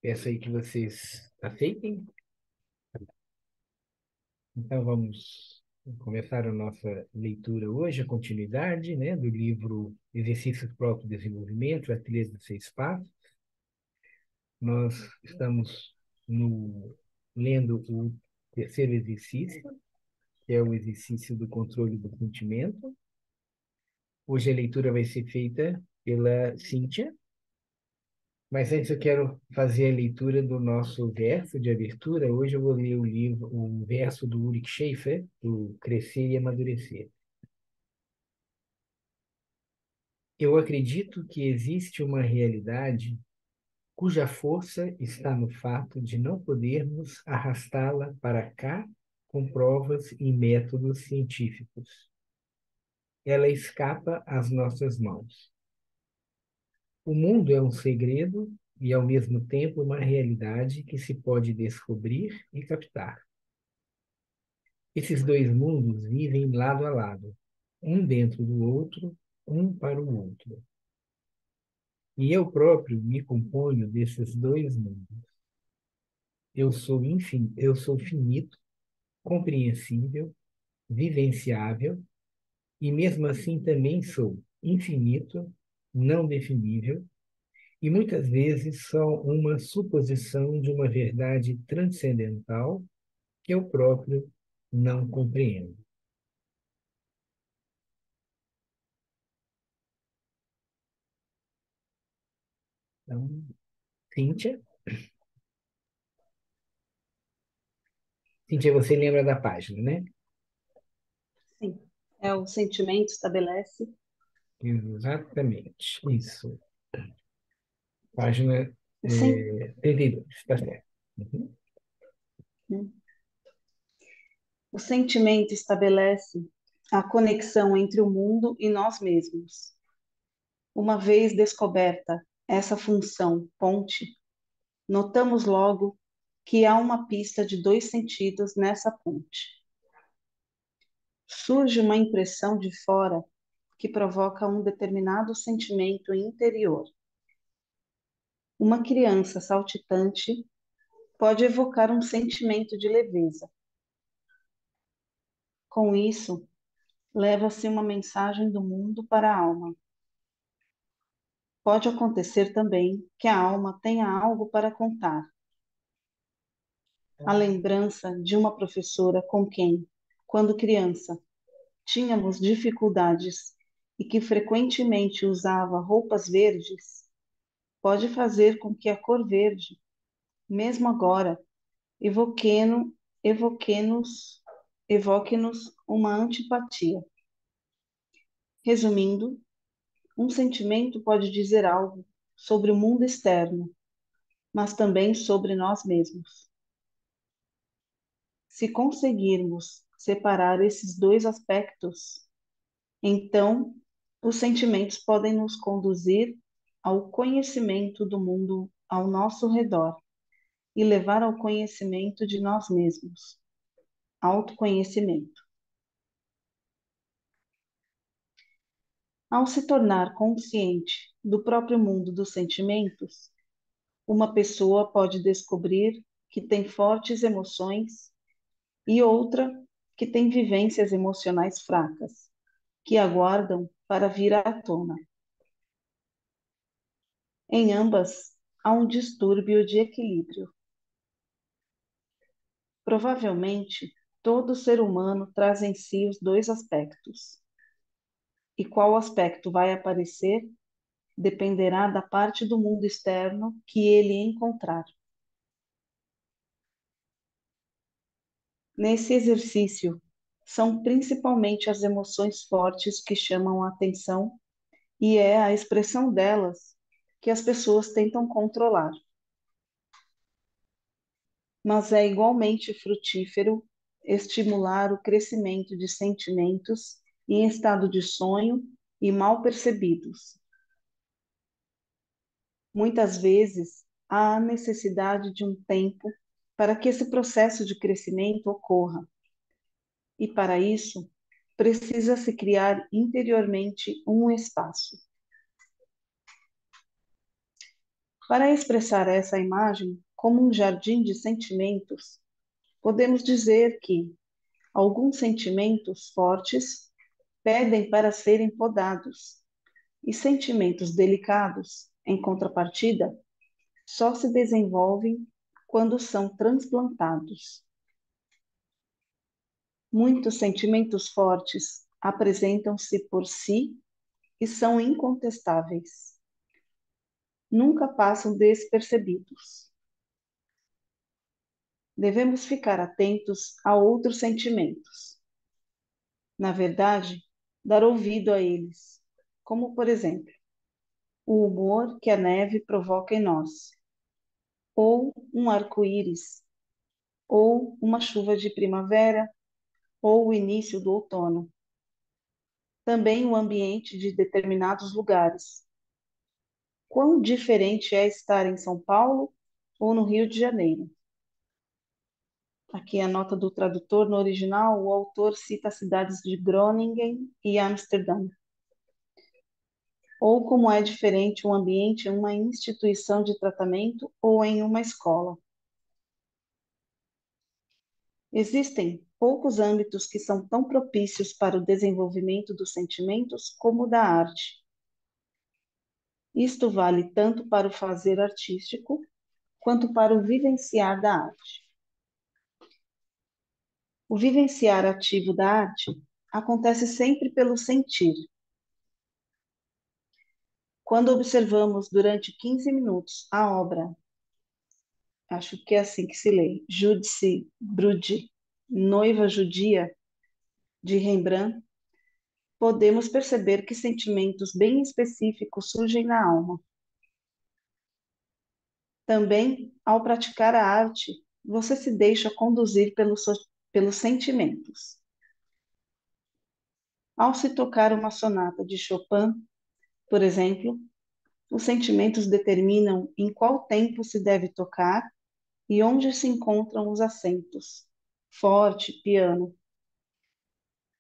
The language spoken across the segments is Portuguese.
Peço aí que vocês aceitem. Então, vamos começar a nossa leitura hoje, a continuidade, né, do livro Exercícios para o Autodesenvolvimento, a Trilha dos Seis Passos. Nós estamos lendo o terceiro exercício, que é o exercício do controle do sentimento. Hoje a leitura vai ser feita pela Cíntia, mas antes eu quero fazer a leitura do nosso verso de abertura. Hoje eu vou ler o verso do Ulrich Schaefer, do Crescer e Amadurecer. Eu acredito que existe uma realidade cuja força está no fato de não podermos arrastá-la para cá com provas e métodos científicos. Ela escapa às nossas mãos. O mundo é um segredo e, ao mesmo tempo, uma realidade que se pode descobrir e captar. Esses dois mundos vivem lado a lado, um dentro do outro, um para o outro. E eu próprio me componho desses dois mundos. Eu sou finito, compreensível, vivenciável, e mesmo assim também sou infinito, não definível, e muitas vezes só uma suposição de uma verdade transcendental que eu próprio não compreendo. Então, Cíntia, Cíntia, você lembra da página, né? Sim, é o sentimento estabelece. Exatamente, isso. Página O, sen- 32, está certo. Uhum. o sentimento estabelece a conexão entre o mundo e nós mesmos. Uma vez descoberta essa função ponte, notamos logo que há uma pista de dois sentidos nessa ponte. Surge uma impressão de fora que provoca um determinado sentimento interior. Uma criança saltitante pode evocar um sentimento de leveza. Com isso, leva-se uma mensagem do mundo para a alma. Pode acontecer também que a alma tenha algo para contar. A lembrança de uma professora com quem, quando criança, tínhamos dificuldades e que frequentemente usava roupas verdes, pode fazer com que a cor verde, mesmo agora, evoque-nos evoque-nos uma antipatia. Resumindo, um sentimento pode dizer algo sobre o mundo externo, mas também sobre nós mesmos. Se conseguirmos separar esses dois aspectos, então os sentimentos podem nos conduzir ao conhecimento do mundo ao nosso redor e levar ao conhecimento de nós mesmos, autoconhecimento. Ao se tornar consciente do próprio mundo dos sentimentos, uma pessoa pode descobrir que tem fortes emoções e outra que tem vivências emocionais fracas, que aguardam para vir à tona. Em ambas, há um distúrbio de equilíbrio. Provavelmente, todo ser humano traz em si os dois aspectos. E qual aspecto vai aparecer dependerá da parte do mundo externo que ele encontrar. Nesse exercício, são principalmente as emoções fortes que chamam a atenção e é a expressão delas que as pessoas tentam controlar. Mas é igualmente frutífero estimular o crescimento de sentimentos em estado de sonho e mal percebidos. Muitas vezes, há necessidade de um tempo para que esse processo de crescimento ocorra, e para isso, precisa-se criar interiormente um espaço. Para expressar essa imagem como um jardim de sentimentos, podemos dizer que alguns sentimentos fortes pedem para serem podados, e sentimentos delicados, em contrapartida, só se desenvolvem quando são transplantados. Muitos sentimentos fortes apresentam-se por si e são incontestáveis. Nunca passam despercebidos. Devemos ficar atentos a outros sentimentos. Na verdade, dar ouvido a eles, como, por exemplo, o humor que a neve provoca em nós, ou um arco-íris, ou uma chuva de primavera, ou o início do outono. Também o ambiente de determinados lugares. Quão diferente é estar em São Paulo ou no Rio de Janeiro? Aqui a nota do tradutor, no original, o autor cita as cidades de Groningen e Amsterdã. Ou como é diferente o ambiente em uma instituição de tratamento ou em uma escola. Existem poucos âmbitos que são tão propícios para o desenvolvimento dos sentimentos como o da arte. Isto vale tanto para o fazer artístico quanto para o vivenciar da arte. O vivenciar ativo da arte acontece sempre pelo sentir. Quando observamos durante 15 minutos a obra, acho que é assim que se lê, Judice Brude, Noiva Judia, de Rembrandt, podemos perceber que sentimentos bem específicos surgem na alma. Também, ao praticar a arte, você se deixa conduzir pelos sentimentos. Ao se tocar uma sonata de Chopin, por exemplo, os sentimentos determinam em qual tempo se deve tocar e onde se encontram os acentos. Forte, piano.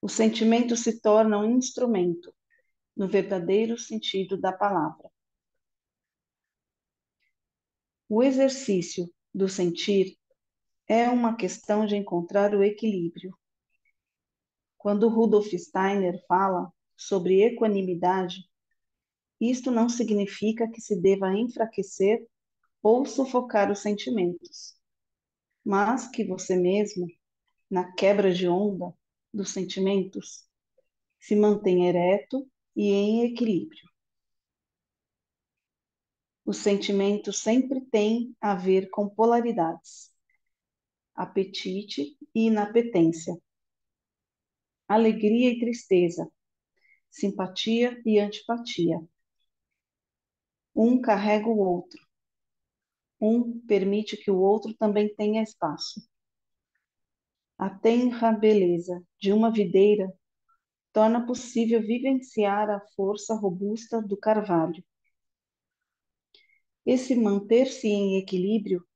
Os sentimentos se tornam um instrumento, no verdadeiro sentido da palavra. O exercício do sentir é uma questão de encontrar o equilíbrio. Quando Rudolf Steiner fala sobre equanimidade, isto não significa que se deva enfraquecer ou sufocar os sentimentos, mas que você mesmo, na quebra de onda dos sentimentos, se mantém ereto e em equilíbrio. Os sentimentos sempre têm a ver com polaridades, apetite e inapetência, alegria e tristeza, simpatia e antipatia. Um carrega o outro, um permite que o outro também tenha espaço. A tenra beleza de uma videira torna possível vivenciar a força robusta do carvalho. Esse manter-se em equilíbrio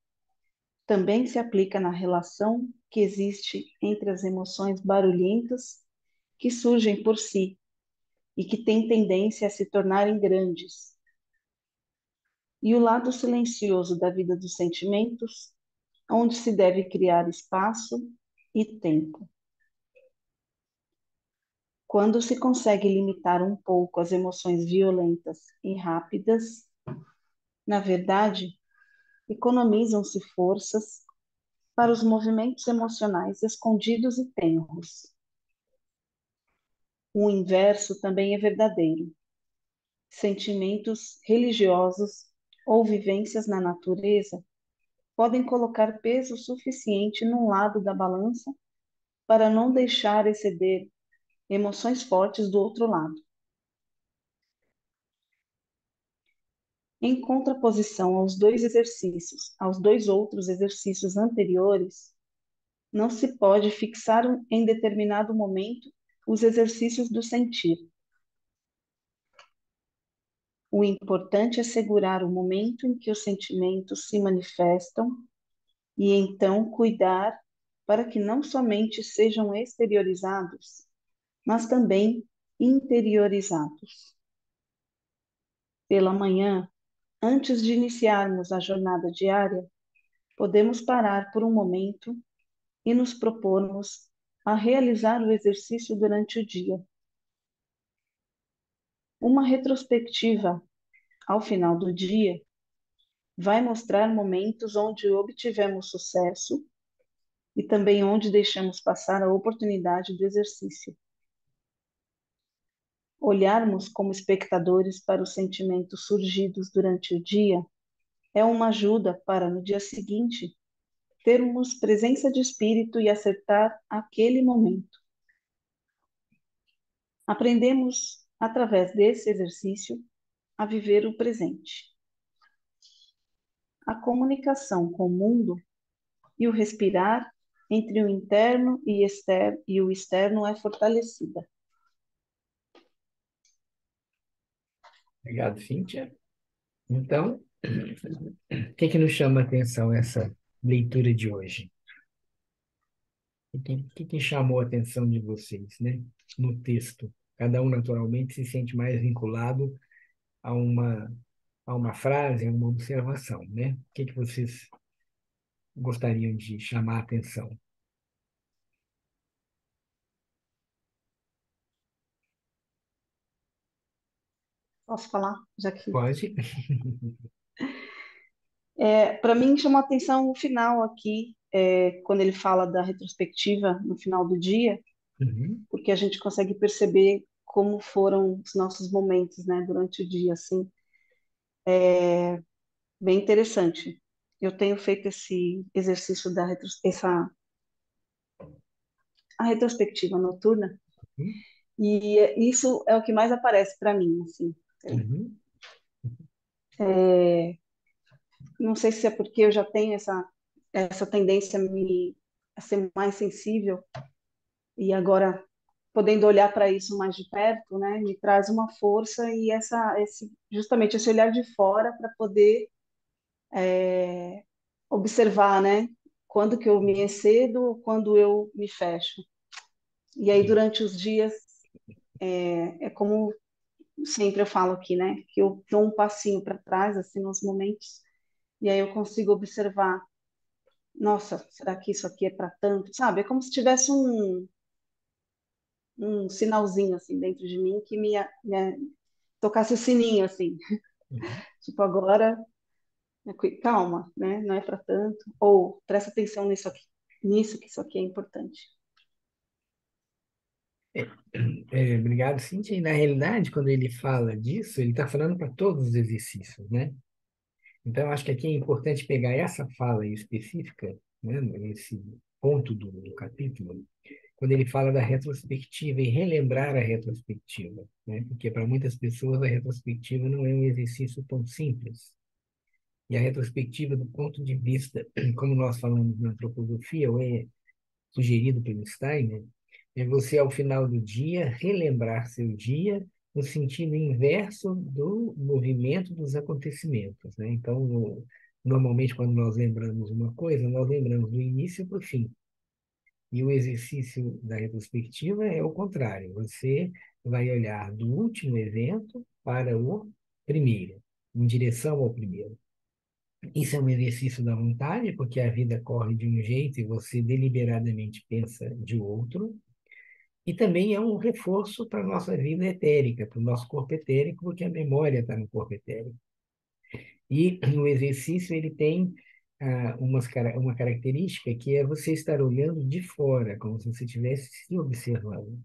também se aplica na relação que existe entre as emoções barulhentas que surgem por si e que têm tendência a se tornarem grandes, e o lado silencioso da vida dos sentimentos, onde se deve criar espaço e tempo. Quando se consegue limitar um pouco as emoções violentas e rápidas, na verdade, economizam-se forças para os movimentos emocionais escondidos e tenros. O inverso também é verdadeiro. Sentimentos religiosos ou vivências na natureza podem colocar peso suficiente num lado da balança para não deixar exceder emoções fortes do outro lado. Em contraposição aos dois outros exercícios anteriores, não se pode fixar em determinado momento os exercícios do sentir. O importante é segurar o momento em que os sentimentos se manifestam e então cuidar para que não somente sejam exteriorizados, mas também interiorizados. Pela manhã, Antes de iniciarmos a jornada diária, podemos parar por um momento e nos propormos a realizar o exercício durante o dia. Uma retrospectiva ao final do dia vai mostrar momentos onde obtivemos sucesso e também onde deixamos passar a oportunidade do exercício. Olharmos como espectadores para os sentimentos surgidos durante o dia é uma ajuda para, no dia seguinte, termos presença de espírito e acertar aquele momento. Aprendemos, através desse exercício, a viver o presente. A comunicação com o mundo e o respirar entre o interno e o externo é fortalecida. Obrigado, Cíntia. Então, o que nos chama a atenção essa leitura de hoje? O que chamou a atenção de vocês, né? No texto. Cada um, naturalmente, se sente mais vinculado a uma frase, a uma observação, né? O que vocês gostariam de chamar a atenção? Posso falar? Já que Pode? para mim chamou a atenção o final aqui, quando ele fala da retrospectiva no final do dia, Uhum, porque a gente consegue perceber como foram os nossos momentos, né, durante o dia, assim, bem interessante. Eu tenho feito esse exercício a retrospectiva noturna uhum, e isso é o que mais aparece para mim, assim. uhum, Não sei se é porque eu já tenho essa tendência a ser mais sensível e agora podendo olhar para isso mais de perto, né, me traz uma força e justamente esse olhar de fora para poder observar, né, quando que eu me excedo, quando eu me fecho. E aí sim. durante os dias é como sempre eu falo aqui, né, que eu dou um passinho para trás assim nos momentos e aí eu consigo observar, nossa, será que isso aqui é para tanto? Sabe? É como se tivesse um sinalzinho assim dentro de mim que tocasse o sininho assim, Uhum. tipo agora, calma, né? Não é para tanto, ou presta atenção nisso aqui, nisso que isso aqui é importante. Obrigado, Cíntia. E, na realidade, quando ele fala disso, ele está falando para todos os exercícios, né? Então, acho que aqui é importante pegar essa fala aí específica, né, esse ponto do capítulo, quando ele fala da retrospectiva e relembrar a retrospectiva, né? Porque para muitas pessoas a retrospectiva não é um exercício tão simples. E a retrospectiva, do ponto de vista, como nós falamos na antroposofia, ou é sugerido pelo Steiner, é você, ao final do dia, relembrar seu dia no sentido inverso do movimento dos acontecimentos, né? Então, normalmente, quando nós lembramos uma coisa, nós lembramos do início para o fim. E o exercício da retrospectiva é o contrário. Você vai olhar do último evento para o primeiro, em direção ao primeiro. Isso é um exercício da vontade, porque a vida corre de um jeito e você deliberadamente pensa de outro. E também é um reforço para a nossa vida etérica, para o nosso corpo etérico, porque a memória está no corpo etérico. E no exercício ele tem uma característica que é você estar olhando de fora, como se você estivesse se observando.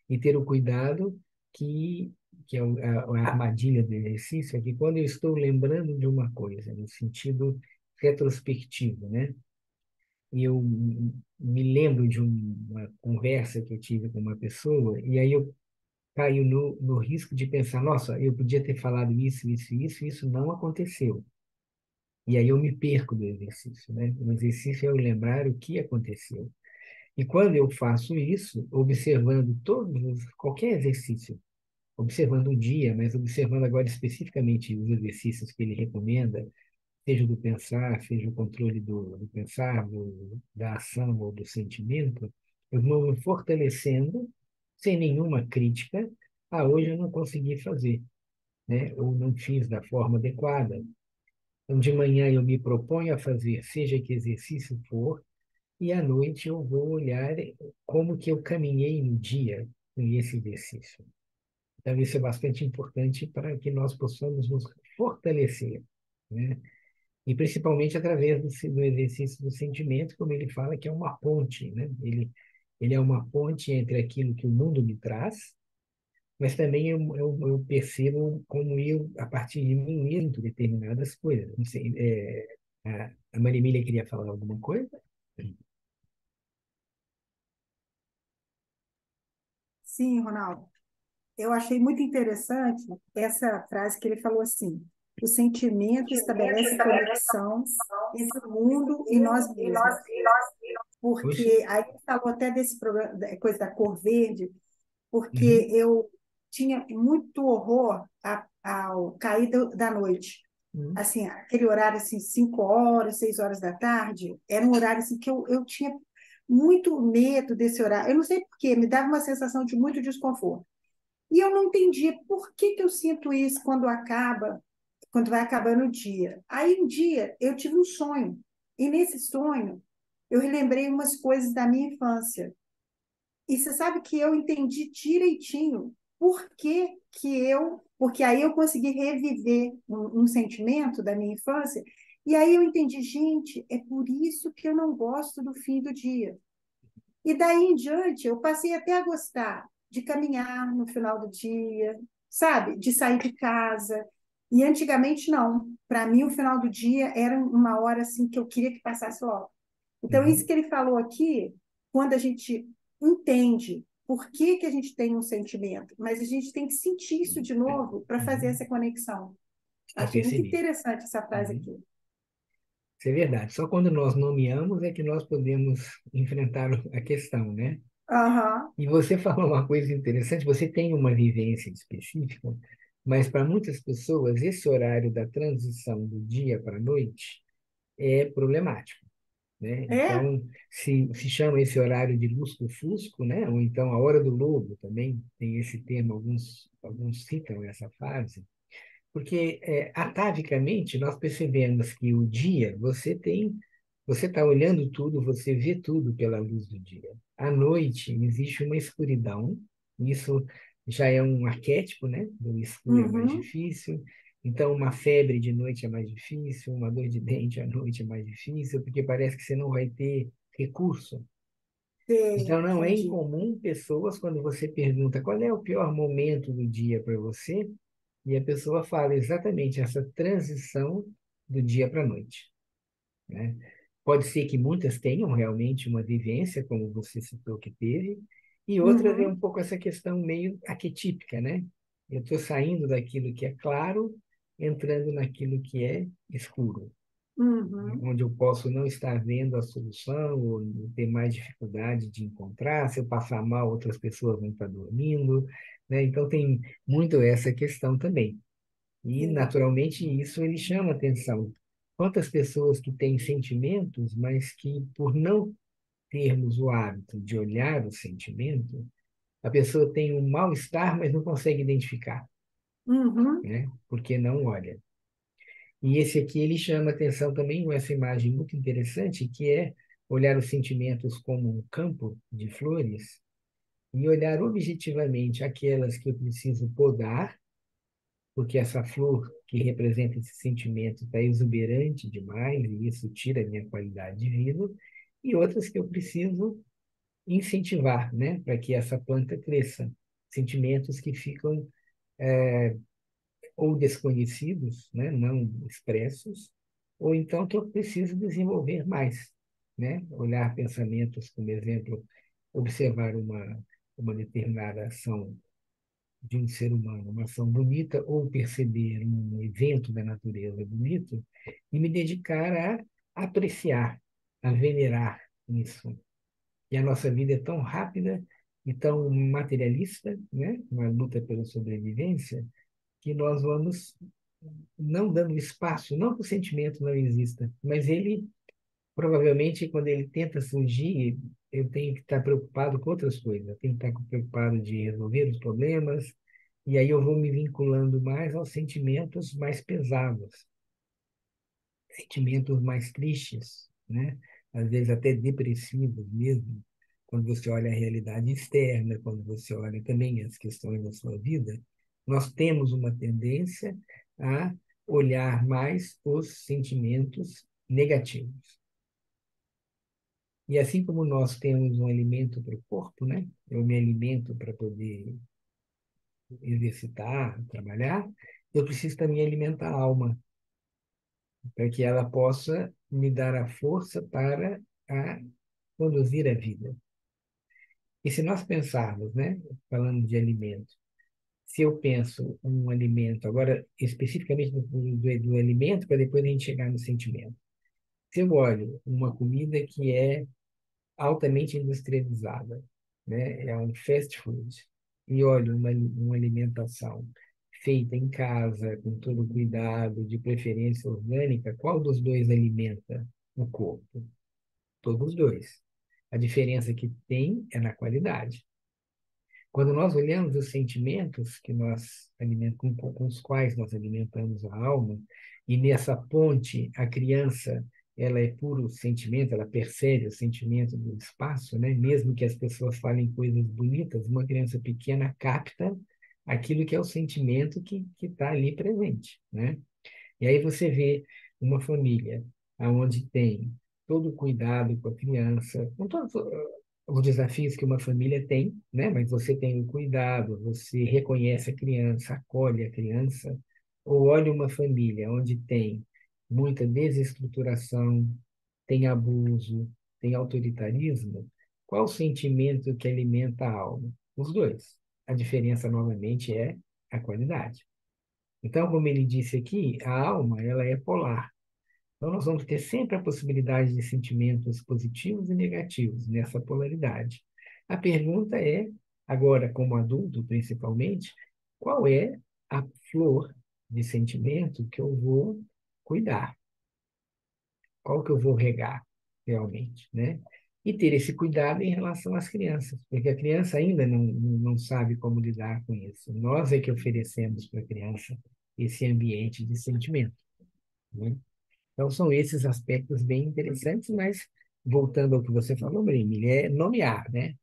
E ter o cuidado que é a armadilha do exercício, é que quando eu estou lembrando de uma coisa, no sentido retrospectivo, né? E eu me lembro de uma conversa que eu tive com uma pessoa, e aí eu caio no risco de pensar, nossa, eu podia ter falado isso, isso, isso, e isso não aconteceu. E aí eu me perco do exercício, né? O exercício é eu lembrar o que aconteceu. E quando eu faço isso, observando qualquer exercício, observando o dia, mas observando agora especificamente os exercícios que ele recomenda, seja do pensar, seja o controle do pensar, da ação ou do sentimento, eu vou me fortalecendo sem nenhuma crítica. Ah, hoje eu não consegui fazer. né? Ou não fiz da forma adequada. Então, de manhã eu me proponho a fazer, seja que exercício for, e à noite eu vou olhar como que eu caminhei no dia com esse exercício. Então, isso é bastante importante para que nós possamos nos fortalecer, né? E principalmente através do exercício do sentimento, como ele fala, que é uma ponte, né? Ele é uma ponte entre aquilo que o mundo me traz, mas também eu percebo como eu, a partir de mim mesmo, determinadas coisas. Não sei, a Marimília queria falar alguma coisa? Sim, Ronaldo. Eu achei muito interessante essa frase que ele falou assim: o sentimento estabelece conexão entre o mundo e nós mesmos. Poxa. Porque aí ele falou até desse problema, coisa da cor verde, porque Uhum, eu tinha muito horror ao cair da noite. uhum, Assim, aquele horário assim, 5 horas, 6 horas da tarde, era um horário assim que eu tinha muito medo desse horário. Eu não sei por quê, me dava uma sensação de muito desconforto. E eu não entendia por que que eu sinto isso quando vai acabando o dia. Aí um dia eu tive um sonho, e nesse sonho eu relembrei umas coisas da minha infância. E você sabe que eu entendi direitinho porque aí eu consegui reviver um sentimento da minha infância, e aí eu entendi, gente, é por isso que eu não gosto do fim do dia. E daí em diante, eu passei até a gostar de caminhar no final do dia, sabe? De sair de casa. E antigamente, não. Para mim, o final do dia era uma hora assim que eu queria que passasse logo. Então, isso uhum. que ele falou aqui, quando a gente entende por que que a gente tem um sentimento, mas a gente tem que sentir isso de novo para fazer Uhum. essa conexão. Eu Achei muito percebi. interessante essa frase Uhum. aqui. Isso é verdade. Só quando nós nomeamos é que nós podemos enfrentar a questão, né? Aham, E você falou uma coisa interessante, você tem uma vivência específica, mas para muitas pessoas esse horário da transição do dia para a noite é problemático, né? é? Então, se chama esse horário de lusco-fusco, né? Ou então a hora do lobo também tem esse termo, alguns citam essa fase, porque atavicamente nós percebemos que o dia você está olhando tudo, você vê tudo pela luz do dia. À noite existe uma escuridão, isso já é um arquétipo, né? Do escuro é mais Uhum. difícil. Então, uma febre de noite é mais difícil, uma dor de dente à noite é mais difícil, porque parece que você não vai ter recurso. Sei, Então, não é entendi. incomum pessoas, quando você pergunta qual é o pior momento do dia para você, e a pessoa fala exatamente essa transição do dia para a noite, né? Pode ser que muitas tenham realmente uma vivência, como você citou que teve, e outras é um Uhum. pouco essa questão meio arquetípica, né? Eu estou saindo daquilo que é claro, entrando naquilo que é escuro, Uhum. onde eu posso não estar vendo a solução, ou ter mais dificuldade de encontrar. Se eu passar mal, outras pessoas vão estar dormindo, né? Então tem muito essa questão também. E, Sim. naturalmente, isso ele chama atenção. Quantas pessoas que têm sentimentos, mas que, por não termos o hábito de olhar o sentimento, a pessoa tem um mal-estar, mas não consegue identificar, Uhum. né? Porque não olha. E esse aqui ele chama atenção também com essa imagem muito interessante, que é olhar os sentimentos como um campo de flores e olhar objetivamente aquelas que eu preciso podar, porque essa flor que representa esse sentimento está exuberante demais e isso tira a minha qualidade de vida, e outras que eu preciso incentivar, né, para que essa planta cresça. Sentimentos que ficam ou desconhecidos, né, não expressos, ou então que eu preciso desenvolver mais, né? Olhar pensamentos, como exemplo, observar uma determinada ação de um ser humano, uma ação bonita, ou perceber um evento da natureza bonito, e me dedicar a apreciar, a venerar isso. E a nossa vida é tão rápida e tão materialista, né? Uma luta pela sobrevivência, que nós vamos não dando espaço, não que o sentimento não exista, mas ele, provavelmente, quando ele tenta surgir, eu tenho que estar preocupado com outras coisas. Eu tenho que estar preocupado de resolver os problemas, E aí eu vou me vinculando mais aos sentimentos mais pesados, sentimentos mais tristes, né? Às vezes até depressivos mesmo, quando você olha a realidade externa, quando você olha também as questões da sua vida, nós temos uma tendência a olhar mais os sentimentos negativos. E assim como nós temos um alimento para o corpo, né? Eu me alimento para poder exercitar, trabalhar, eu preciso também alimentar a alma, para que ela possa me dar a força para a conduzir a vida. E se nós pensarmos, né, falando de alimento, se eu penso um alimento, agora especificamente do alimento, para depois a gente chegar no sentimento. Se eu olho uma comida que é altamente industrializada, né, é um fast food, e olho uma alimentação feita em casa, com todo cuidado, de preferência orgânica, qual dos dois alimenta o corpo? Todos os dois. A diferença que tem é na qualidade. Quando nós olhamos os sentimentos que nós alimentamos, com os quais nós alimentamos a alma, e nessa ponte a criança ela é puro sentimento, ela percebe o sentimento do espaço, né? Mesmo que as pessoas falem coisas bonitas, uma criança pequena capta aquilo que é o sentimento que está ali presente, né? E aí você vê uma família onde tem todo o cuidado com a criança, com todos os desafios que uma família tem, né? Mas você tem o cuidado, você reconhece a criança, acolhe a criança, ou olha uma família onde tem muita desestruturação, tem abuso, tem autoritarismo, qual o sentimento que alimenta a alma? Os dois. A diferença, novamente, é a qualidade. Então, como ele disse aqui, a alma ela é polar. Então, nós vamos ter sempre a possibilidade de sentimentos positivos e negativos nessa polaridade. A pergunta é, agora como adulto principalmente, qual é a flor de sentimento que eu vou cuidar? Qual que eu vou regar realmente, né? E ter esse cuidado em relação às crianças, porque a criança ainda não sabe como lidar com isso. Nós é que oferecemos para a criança esse ambiente de sentimento, né? Então, são esses aspectos bem interessantes, mas voltando ao que você falou, Breni, é nomear, né?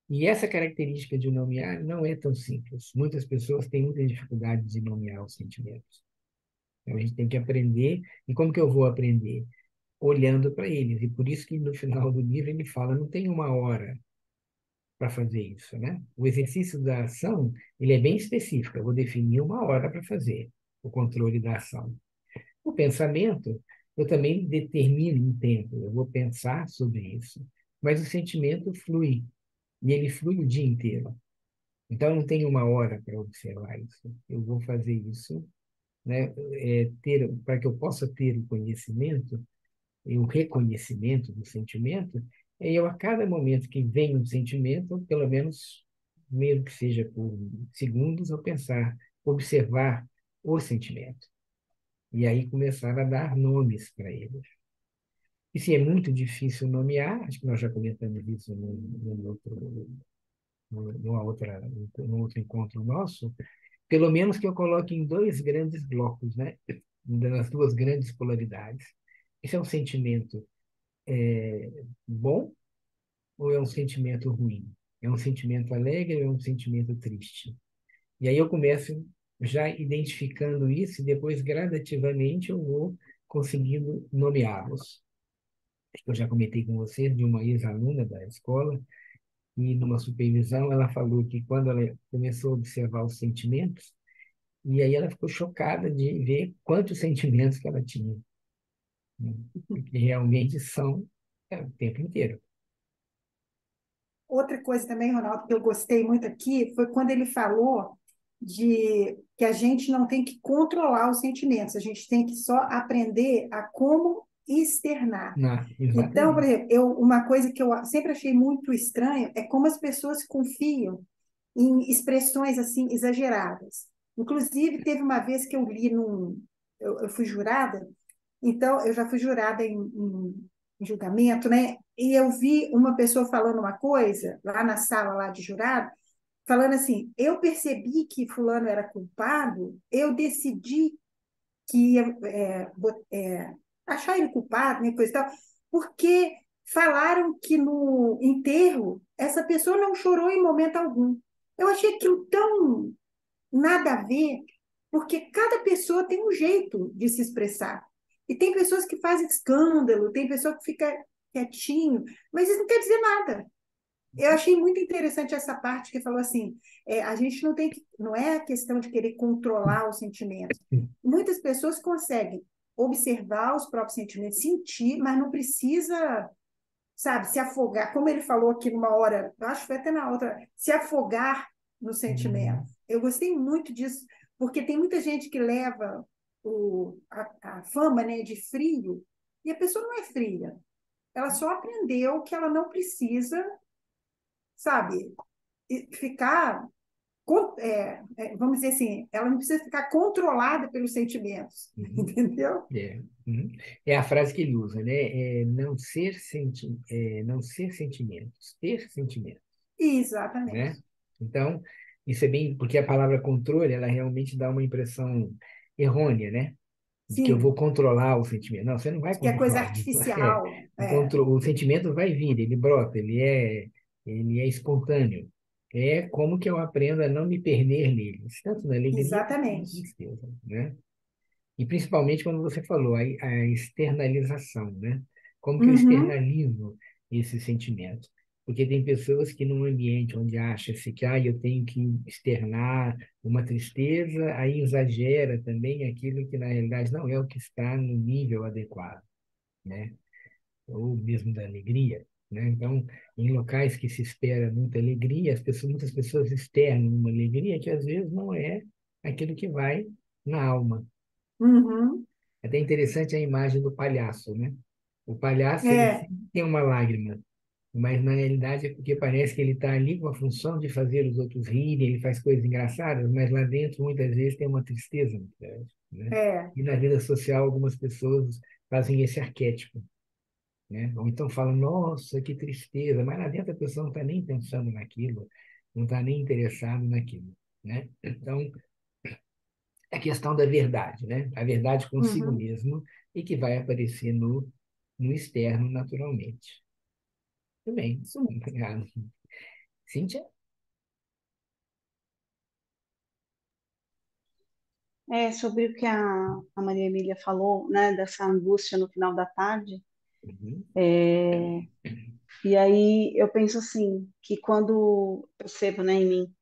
E essa característica de nomear não é tão simples. Muitas pessoas têm muita dificuldade de nomear os sentimentos. Então, a gente tem que aprender. E como que eu vou aprender? Olhando para eles. E por isso que no final do livro ele fala, não tem uma hora para fazer isso, né? O exercício da ação, ele é bem específico. Eu vou definir uma hora para fazer o controle da ação. O pensamento, eu também determino um tempo, eu vou pensar sobre isso. Mas o sentimento flui, e ele flui o dia inteiro. Então, eu não tenho uma hora para observar isso. Eu vou fazer isso, né, para que eu possa ter o conhecimento e o reconhecimento do sentimento, eu, a cada momento que vem um sentimento, pelo menos, mesmo que seja por segundos, eu pensar, observar o sentimento. E aí começar a dar nomes para eles. E se é muito difícil nomear, acho que nós já comentamos isso no outro encontro nosso, pelo menos que eu coloque em dois grandes blocos, né? Nas duas grandes polaridades. Esse é um sentimento bom ou é um sentimento ruim? É um sentimento alegre ou é um sentimento triste? E aí eu começo já identificando isso e depois, gradativamente, eu vou conseguindo nomeá-los. Eu já comentei com você de uma ex-aluna da escola, e numa supervisão ela falou que quando ela começou a observar os sentimentos, e aí ela ficou chocada de ver quantos sentimentos que ela tinha, né? Porque realmente são o tempo inteiro. Outra coisa também, Ronaldo, que eu gostei muito aqui foi quando ele falou de que a gente não tem que controlar os sentimentos, a gente tem que só aprender a como externar. Então, por Exatamente. exemplo, uma coisa que eu sempre achei muito estranho é como as pessoas confiam em expressões assim exageradas. Inclusive, teve uma vez que eu li eu fui jurada, então eu já fui jurada em julgamento, né? E eu vi uma pessoa falando uma coisa lá na sala lá de jurado, falando assim, eu percebi que fulano era culpado, eu decidi que ia achar ele culpado, né, coisa e tal, porque falaram que no enterro essa pessoa não chorou em momento algum. Eu achei aquilo tão nada a ver, porque cada pessoa tem um jeito de se expressar. E tem pessoas que fazem escândalo, tem pessoa que fica quietinho, mas isso não quer dizer nada. Eu achei muito interessante essa parte que falou assim, a gente não tem que, não é a questão de querer controlar os sentimentos. Muitas pessoas conseguem observar os próprios sentimentos, sentir, mas não precisa, sabe, se afogar, como ele falou aqui numa hora, eu acho que foi até na outra, se afogar no sentimento. Uhum. Eu gostei muito disso, porque tem muita gente que leva a fama, né, de frio, e a pessoa não é fria. Ela só aprendeu que ela não precisa, sabe, ficar, vamos dizer assim, ela não precisa ficar controlada pelos sentimentos, Uhum. entendeu? É, uhum. É a frase que ele usa, né? Não ser sentimentos, ter sentimentos, né? Exatamente. Então, isso é bem, porque a palavra controle, ela realmente dá uma impressão errônea, né? De que eu vou Sim, controlar o sentimento. Não, você não vai que é coisa controlar. É, artificial. o sentimento vai vir, ele brota, ele é espontâneo. É como que eu aprendo a não me perder nele, tanto na alegria quanto na Exatamente. tristeza, né? E principalmente quando você falou, a externalização, né? Como que eu Uhum, externalizo esse sentimento? Porque tem pessoas que num ambiente onde acha-se que eu tenho que externar uma tristeza, aí exagera também aquilo que na realidade não é o que está no nível adequado, né? Ou mesmo da alegria, né? Então, em locais que se espera muita alegria, muitas pessoas externam uma alegria que às vezes não é aquilo que vai na alma. uhum. É até interessante a imagem do palhaço, né? O palhaço, ele É, sempre tem uma lágrima, mas na realidade é porque parece que ele está ali com a função de fazer os outros rirem, ele faz coisas engraçadas, mas lá dentro muitas vezes tem uma tristeza muito grande, né? é. E na vida social algumas pessoas fazem esse arquétipo, né? Ou então falam, nossa, que tristeza, mas lá dentro a pessoa não está nem pensando naquilo, não está nem interessado naquilo, né? Então, é a questão da verdade, né? A verdade consigo Uhum. mesmo e que vai aparecer no externo naturalmente. Tudo bem, Isso mesmo. obrigado. Cíntia? É sobre o que a Maria Emília falou, né, dessa angústia no final da tarde. Uhum, E aí eu penso assim, que quando percebo, né, em mim,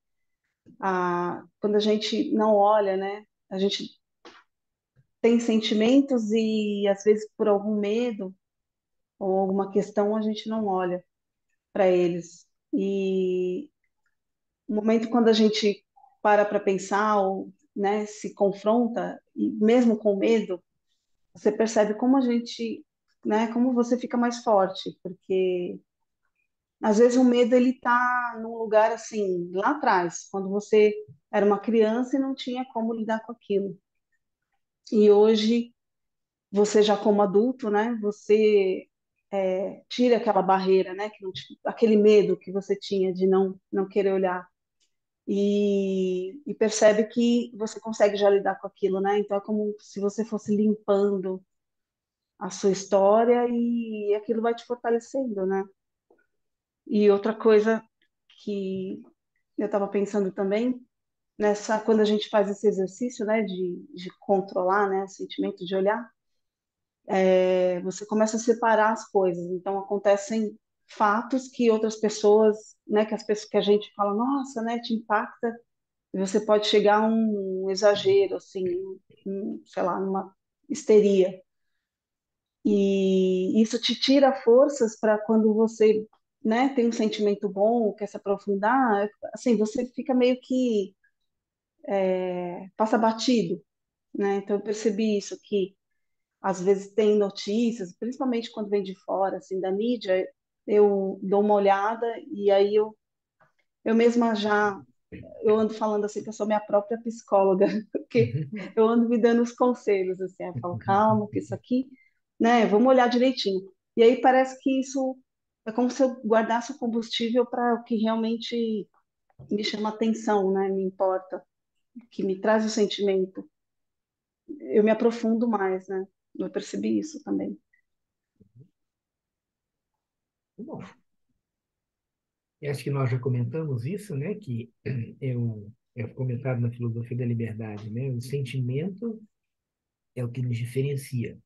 quando a gente não olha, né, a gente tem sentimentos e às vezes por algum medo ou alguma questão a gente não olha para eles. E o momento quando a gente para pensar ou, né, se confronta, e mesmo com medo, você percebe como a gente, né, como você fica mais forte, porque às vezes o medo ele tá num lugar assim, lá atrás, quando você era uma criança e não tinha como lidar com aquilo. E hoje, você já como adulto, né, você tira aquela barreira, né, aquele medo que você tinha de não querer olhar. E percebe que você consegue já lidar com aquilo, né? Então é como se você fosse limpando a sua história e aquilo vai te fortalecendo, né? E outra coisa que eu estava pensando também, quando a gente faz esse exercício, né, de controlar, né, o sentimento de olhar, você começa a separar as coisas. Então acontecem fatos que outras pessoas, né, que as pessoas que a gente fala, nossa, né, te impacta, e você pode chegar a um exagero, assim, sei lá, numa histeria. E isso te tira forças para quando você, né, tem um sentimento bom, quer se aprofundar, assim, você fica meio que passa batido, né? Então eu percebi isso que às vezes tem notícias, principalmente quando vem de fora, assim, da mídia, eu dou uma olhada e aí eu mesma já eu ando falando assim que eu sou minha própria psicóloga, porque uhum, eu ando me dando os conselhos, assim, eu falo, calma, que isso aqui, né, vamos olhar direitinho. E aí parece que isso é como se eu guardasse o combustível para o que realmente me chama atenção, né? Me importa, que me traz o sentimento, eu me aprofundo mais, né? Eu percebi isso também. Bom, eu acho que nós já comentamos isso, né? Que é comentado na filosofia da liberdade, né? O sentimento é o que nos diferencia,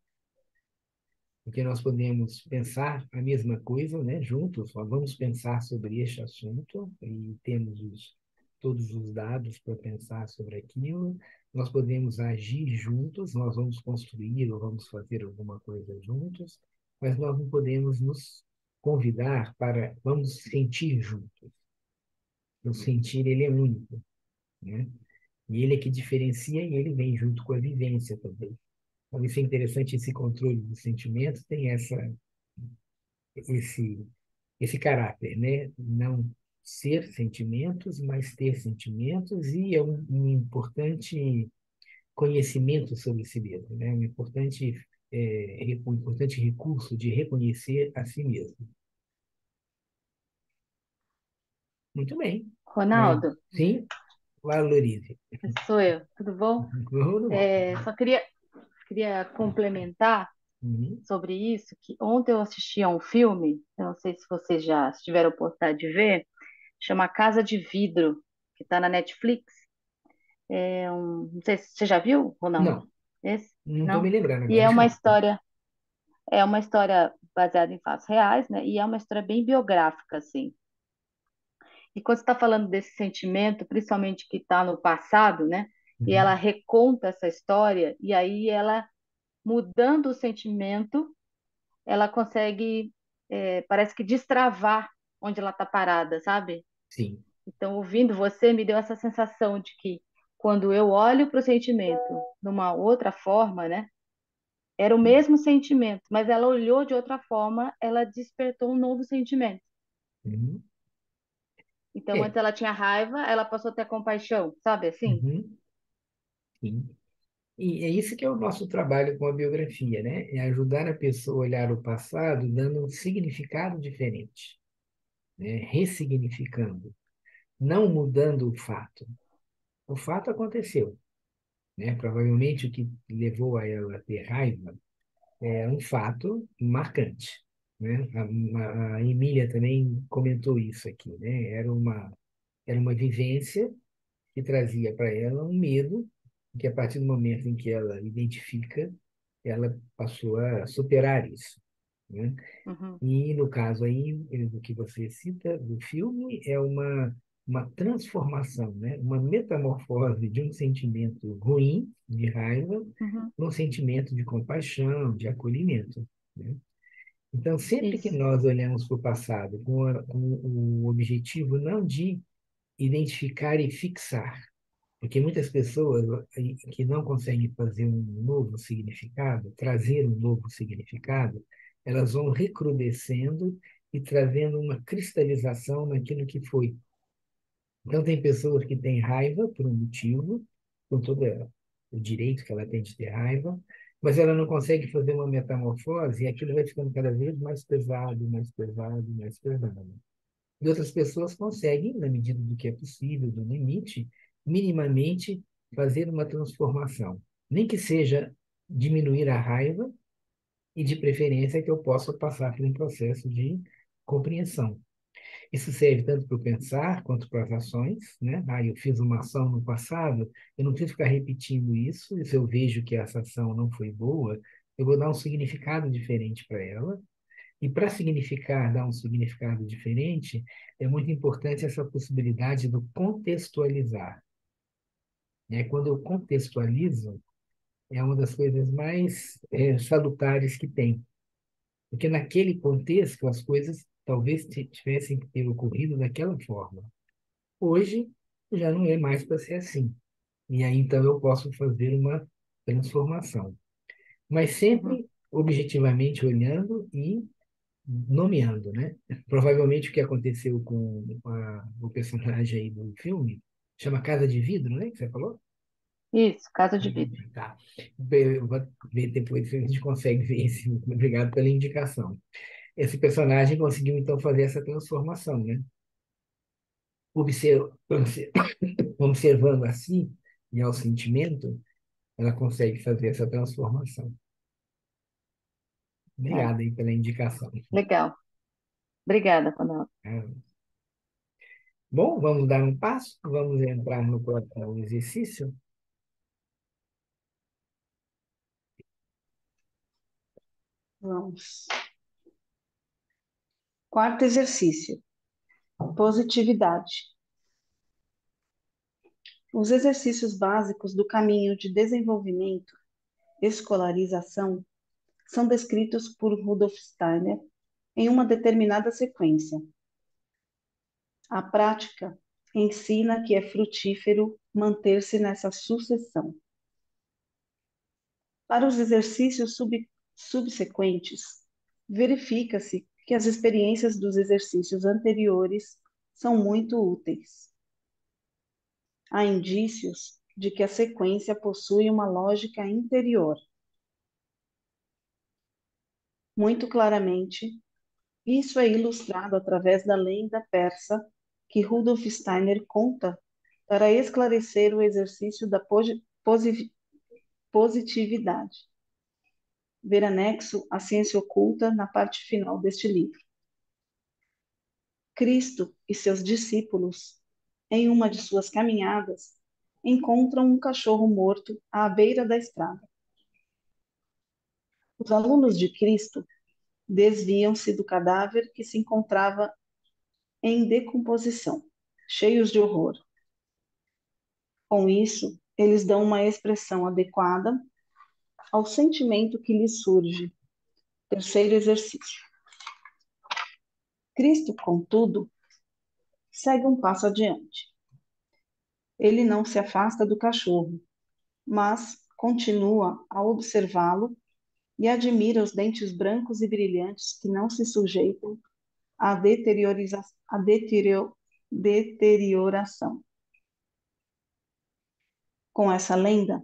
porque nós podemos pensar a mesma coisa, né, juntos, nós vamos pensar sobre este assunto e temos todos os dados para pensar sobre aquilo, nós podemos agir juntos, nós vamos construir ou vamos fazer alguma coisa juntos, mas nós não podemos nos convidar para, vamos sentir juntos. O sentir, ele é único, né? E ele é que diferencia e ele vem junto com a vivência também. Então, isso é interessante, esse controle dos sentimentos tem esse, esse caráter, né? Não ser sentimentos, mas ter sentimentos, e é um importante conhecimento sobre si mesmo, né? Um importante recurso de reconhecer a si mesmo. Muito bem. Aí, Ronaldo, sim, valorize. sou eu, tudo bom? Tudo bom. Só queria complementar Uhum. sobre isso, que ontem eu assisti a um filme, eu não sei se vocês já tiveram a oportunidade de ver, chama Casa de Vidro, que está na Netflix. Não sei se você já viu, Ronaldo? Não, Esse? não estou me Não? lembrando E agora. Não. é uma história baseada em fatos reais, né? E é uma história bem biográfica, assim. E quando você está falando desse sentimento, principalmente que está no passado, né? E ela Uhum. reconta essa história, e aí ela, mudando o sentimento, ela consegue, parece que destravar onde ela está parada, sabe? Sim. Então, ouvindo você, me deu essa sensação de que quando eu olho para o sentimento numa outra forma, né? Era o mesmo sentimento, mas ela olhou de outra forma, ela despertou um novo sentimento. Uhum. Então, É. antes ela tinha raiva, ela passou a ter compaixão, sabe assim? Uhum. Sim. E é isso que é o nosso trabalho com a biografia, né? É ajudar a pessoa a olhar o passado dando um significado diferente, né? Ressignificando, não mudando o fato. O fato aconteceu, né? Provavelmente o que levou a ela a ter raiva é um fato marcante, né? A Emília também comentou isso aqui, né? Era uma vivência que trazia para ela um medo, que a partir do momento em que ela identifica, ela passou a superar isso, né? Uhum, E no caso aí do que você cita do filme é uma transformação, né? Uma metamorfose de um sentimento ruim de raiva uhum, num sentimento de compaixão, de acolhimento, né? Então, sempre que isso. nós olhamos para o passado com o objetivo não de identificar e fixar, porque muitas pessoas que não conseguem fazer um novo significado, trazer um novo significado, elas vão recrudescendo e trazendo uma cristalização naquilo que foi. Então, tem pessoas que têm raiva por um motivo, com todo o direito que ela tem de ter raiva, mas ela não consegue fazer uma metamorfose e aquilo vai ficando cada vez mais pesado, mais pesado, mais pesado. E outras pessoas conseguem, na medida do que é possível, do limite, minimamente fazer uma transformação. Nem que seja diminuir a raiva e, de preferência, que eu possa passar por um processo de compreensão. Isso serve tanto para o pensar quanto para as ações, né? Ah, eu fiz uma ação no passado, eu não preciso ficar repetindo isso, e se eu vejo que essa ação não foi boa, eu vou dar um significado diferente para ela, e para significar, dar um significado diferente, é muito importante essa possibilidade do contextualizar, né? Quando eu contextualizo, é uma das coisas mais salutares que tem, porque naquele contexto as coisas talvez tivessem que ter ocorrido daquela forma. Hoje já não é mais para ser assim. E aí então eu posso fazer uma transformação, mas Uhum, sempre objetivamente olhando e nomeando, né? Provavelmente o que aconteceu com o personagem aí do filme chama Casa de Vidro, né? Que você falou? isso, casa de vidro. Tá. Eu vou ver depois se a gente consegue ver esse. Obrigado pela indicação. Esse personagem conseguiu então fazer essa transformação, né? observando assim, e ao sentimento, ela consegue fazer essa transformação. É, Obrigado aí pela indicação. legal. Obrigada, Pamela. É. Bom, vamos dar um passo, vamos entrar no próximo exercício. Vamos. Quarto exercício: positividade. Os exercícios básicos do caminho de desenvolvimento, escolarização, são descritos por Rudolf Steiner em uma determinada sequência. A prática ensina que é frutífero manter-se nessa sucessão. Para os exercícios subsequentes, verifica-se que as experiências dos exercícios anteriores são muito úteis. Há indícios de que a sequência possui uma lógica interior. Muito claramente, isso é ilustrado através da lenda persa que Rudolf Steiner conta para esclarecer o exercício da positividade. Ver anexo à ciência oculta na parte final deste livro. Cristo e seus discípulos, em uma de suas caminhadas, encontram um cachorro morto à beira da estrada. Os alunos de Cristo desviam-se do cadáver que se encontrava em decomposição, cheios de horror. Com isso, eles dão uma expressão adequada ao sentimento que lhes surge. Terceiro exercício. Cristo, contudo, segue um passo adiante. Ele não se afasta do cachorro, mas continua a observá-lo e admira os dentes brancos e brilhantes que não se sujeitam à deterioração. Com essa lenda,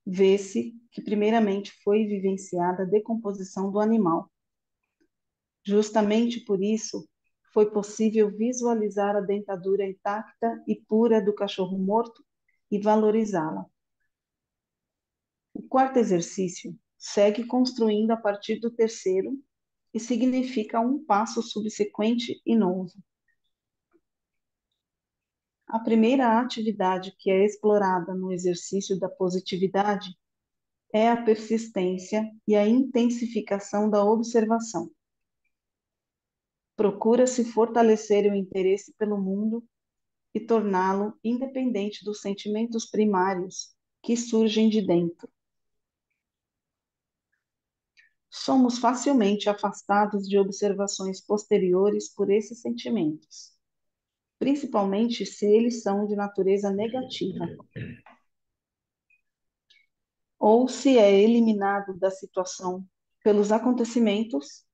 vê-se que primeiramente foi vivenciada a decomposição do animal. Justamente por isso, foi possível visualizar a dentadura intacta e pura do cachorro morto e valorizá-la. O quarto exercício segue construindo a partir do terceiro e significa um passo subsequente e novo. A primeira atividade que é explorada no exercício da positividade é a persistência e a intensificação da observação. Procura-se fortalecer o interesse pelo mundo e torná-lo independente dos sentimentos primários que surgem de dentro. Somos facilmente afastados de observações posteriores por esses sentimentos, principalmente se eles são de natureza negativa, ou se é eliminado da situação pelos acontecimentos,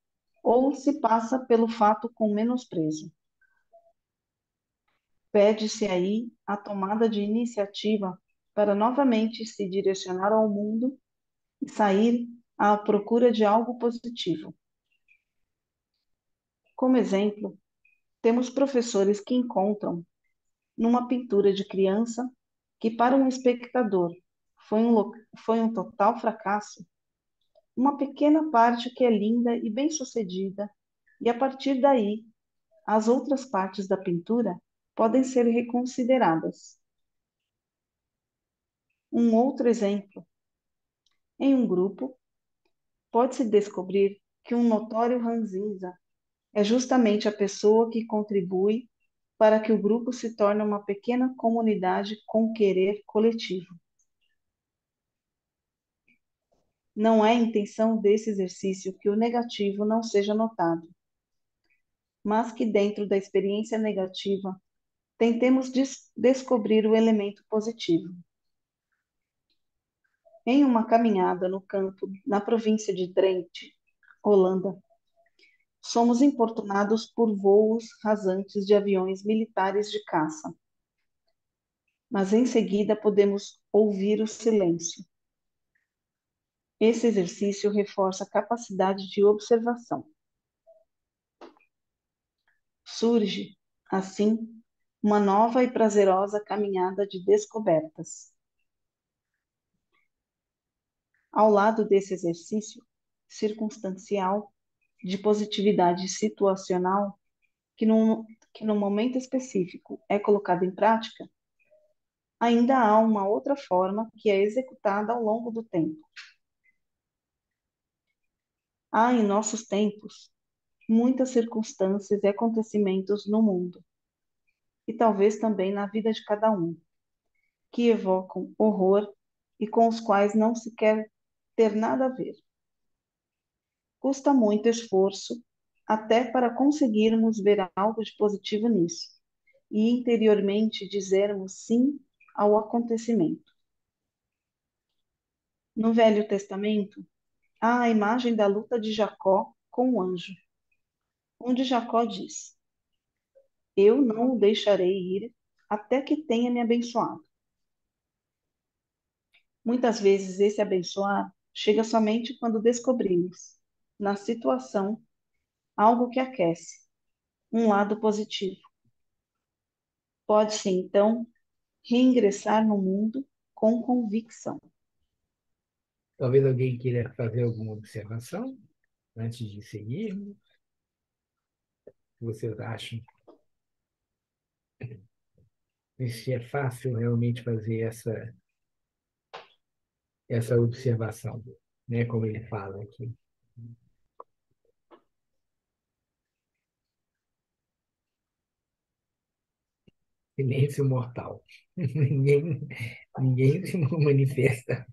ou se passa pelo fato com menosprezo. Pede-se aí a tomada de iniciativa para novamente se direcionar ao mundo e sair à procura de algo positivo. Como exemplo, temos professores que encontram, numa pintura de criança, que para um espectador foi um total fracasso, uma pequena parte que é linda e bem-sucedida, e a partir daí, as outras partes da pintura podem ser reconsideradas. Um outro exemplo. Em um grupo, pode-se descobrir que um notório ranzinza é justamente a pessoa que contribui para que o grupo se torne uma pequena comunidade com querer coletivo. Não é a intenção desse exercício que o negativo não seja notado, mas que dentro da experiência negativa tentemos descobrir o elemento positivo. Em uma caminhada no campo, na província de Drenthe, Holanda, somos importunados por voos rasantes de aviões militares de caça. Mas em seguida podemos ouvir o silêncio. Esse exercício reforça a capacidade de observação. Surge, assim, uma nova e prazerosa caminhada de descobertas. Ao lado desse exercício circunstancial de positividade situacional, que no momento específico é colocado em prática, ainda há uma outra forma que é executada ao longo do tempo. Há em nossos tempos muitas circunstâncias e acontecimentos no mundo, e talvez também na vida de cada um, que evocam horror e com os quais não se quer ter nada a ver. Custa muito esforço até para conseguirmos ver algo de positivo nisso e interiormente dizermos sim ao acontecimento. No Velho Testamento, há a imagem da luta de Jacó com o anjo, onde Jacó diz: Eu não o deixarei ir até que tenha me abençoado. Muitas vezes esse abençoar chega somente quando descobrimos, na situação, algo que aquece, um lado positivo. Pode-se, então, reingressar no mundo com convicção. Talvez alguém queira fazer alguma observação antes de seguirmos. O que vocês acham? Se é fácil realmente fazer essa observação, né? Como ele fala aqui. Silêncio mortal. Ninguém se manifesta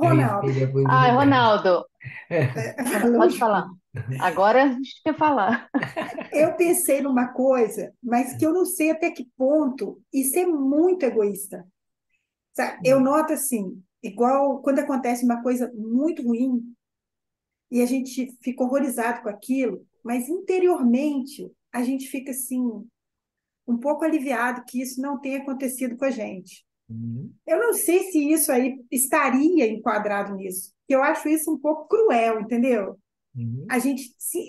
a Ronaldo, respeito da Ai, possibilidade. Ronaldo, falando, pode falar. Agora a gente quer falar. eu pensei numa coisa, mas que eu não sei até que ponto isso é muito egoísta. Sabe? Eu noto assim, igual quando acontece uma coisa muito ruim e a gente fica horrorizado com aquilo, mas interiormente a gente fica assim, um pouco aliviado que isso não tenha acontecido com a gente. Uhum, Eu não sei se isso aí estaria enquadrado nisso. Eu acho isso um pouco cruel, entendeu? uhum,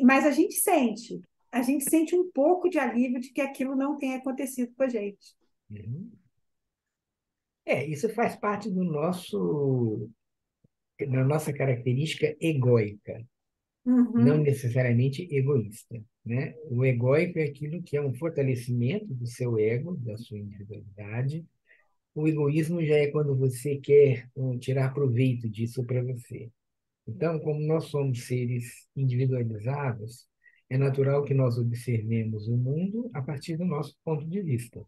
Mas a gente sente. A gente sente um pouco de alívio de que aquilo não tenha acontecido com a gente. uhum. Isso faz parte da nossa característica egóica, não Uhum, necessariamente egoísta, né? O egóico é aquilo que é um fortalecimento do seu ego, da sua individualidade. O egoísmo já é quando você quer tirar proveito disso para você. Então, como nós somos seres individualizados, é natural que nós observemos o mundo a partir do nosso ponto de vista.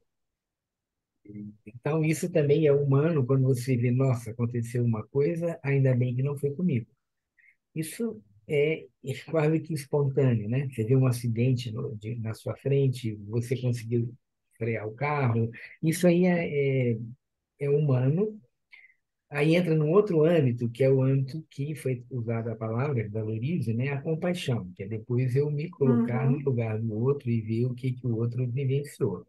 Então, isso também é humano quando você vê, nossa, aconteceu uma coisa, ainda bem que não foi comigo. Isso é quase que espontâneo, né? Você vê um acidente na sua frente, você conseguiu frear o carro, isso aí é humano. Aí entra num outro âmbito, que é o âmbito que foi usada a palavra da Louise, né? A compaixão, que é depois eu me colocar no uhum, lugar do outro e ver o que que o outro vivenciou.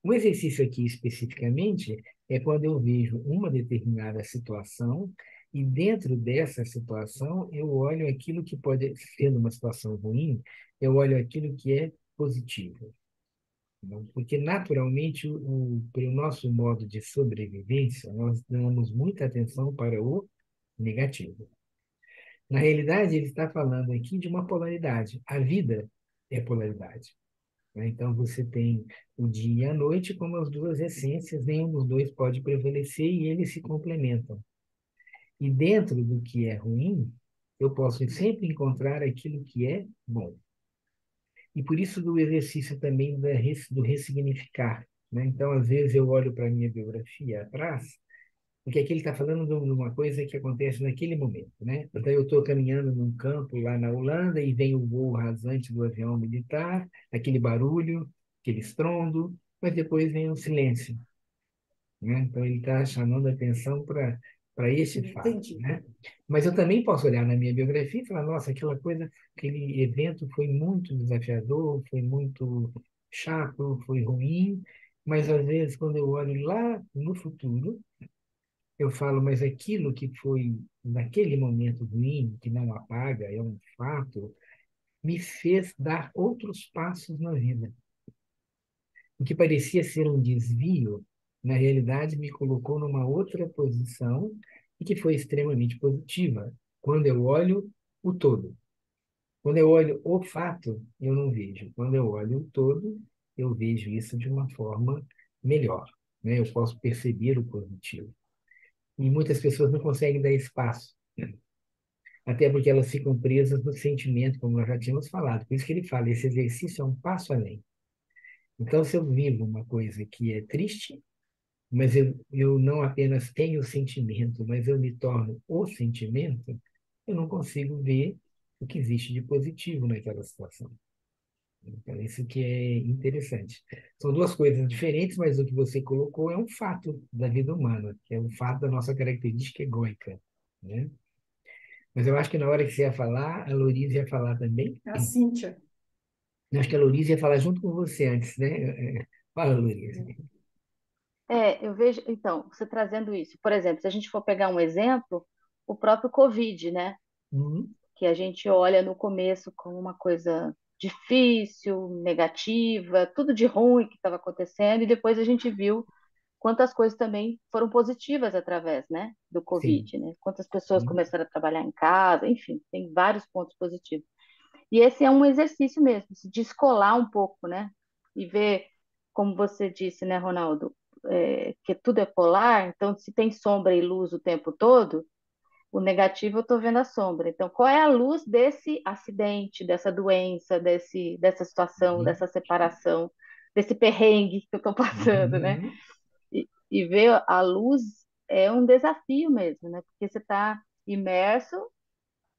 O exercício aqui especificamente é quando eu vejo uma determinada situação e dentro dessa situação eu olho aquilo que pode ser uma situação ruim, eu olho aquilo que é positivo. Não? Porque naturalmente pelo nosso modo de sobrevivência nós damos muita atenção para o negativo. Na realidade, ele está falando aqui de uma polaridade. A vida é polaridade, né? Então, você tem o dia e a noite como as duas essências, nenhum dos dois pode prevalecer e eles se complementam. E dentro do que é ruim, eu posso sempre encontrar aquilo que é bom. E por isso do exercício também do ressignificar, né? Então, às vezes, eu olho para a minha biografia atrás, porque aqui ele está falando de uma coisa que acontece naquele momento, né? Então, eu estou caminhando num campo lá na Holanda e vem o voo rasante do avião militar, aquele barulho, aquele estrondo, mas depois vem o silêncio, né? Então, ele está chamando a atenção para esse fato, entendi. né? Mas eu também posso olhar na minha biografia e falar, nossa, aquela coisa, aquele evento foi muito desafiador, foi muito chato, foi ruim, mas às vezes, quando eu olho lá no futuro, eu falo, mas aquilo que foi naquele momento ruim, que não apaga, é um fato, me fez dar outros passos na vida. O que parecia ser um desvio, na realidade me colocou numa outra posição e que foi extremamente positiva, quando eu olho o todo. Quando eu olho o fato, eu não vejo. Quando eu olho o todo, eu vejo isso de uma forma melhor, né? Eu posso perceber o positivo. E muitas pessoas não conseguem dar espaço, até porque elas ficam presas no sentimento, como nós já tínhamos falado. Por isso que ele fala, esse exercício é um passo além. Então, se eu vivo uma coisa que é triste, mas eu não apenas tenho o sentimento, mas eu me torno o sentimento, eu não consigo ver o que existe de positivo naquela situação. Então, isso que é interessante. São duas coisas diferentes, mas o que você colocou é um fato da vida humana, que é um fato da nossa característica egóica, né? Mas eu acho que na hora que você ia falar, a Lourise ia falar também. A Cíntia. Eu acho que a Lourise ia falar junto com você antes, né? Fala, Lourise. Eu vejo, então, você trazendo isso, por exemplo, se a gente for pegar um exemplo, o próprio Covid, né? Uhum. Que a gente olha no começo como uma coisa difícil, negativa, tudo de ruim que estava acontecendo, e depois a gente viu quantas coisas também foram positivas através, né, do Sim. Covid, né? Quantas pessoas Uhum. começaram a trabalhar em casa, enfim, tem vários pontos positivos. E esse é um exercício mesmo, se descolar um pouco, né? E ver, como você disse, né, Ronaldo, que tudo é polar, então se tem sombra e luz o tempo todo, o negativo eu estou vendo a sombra. Então, qual é a luz desse acidente, dessa doença, dessa situação, Uhum. dessa separação, desse perrengue que eu estou passando, né? Uhum. E ver a luz é um desafio mesmo, né? Porque você está imerso,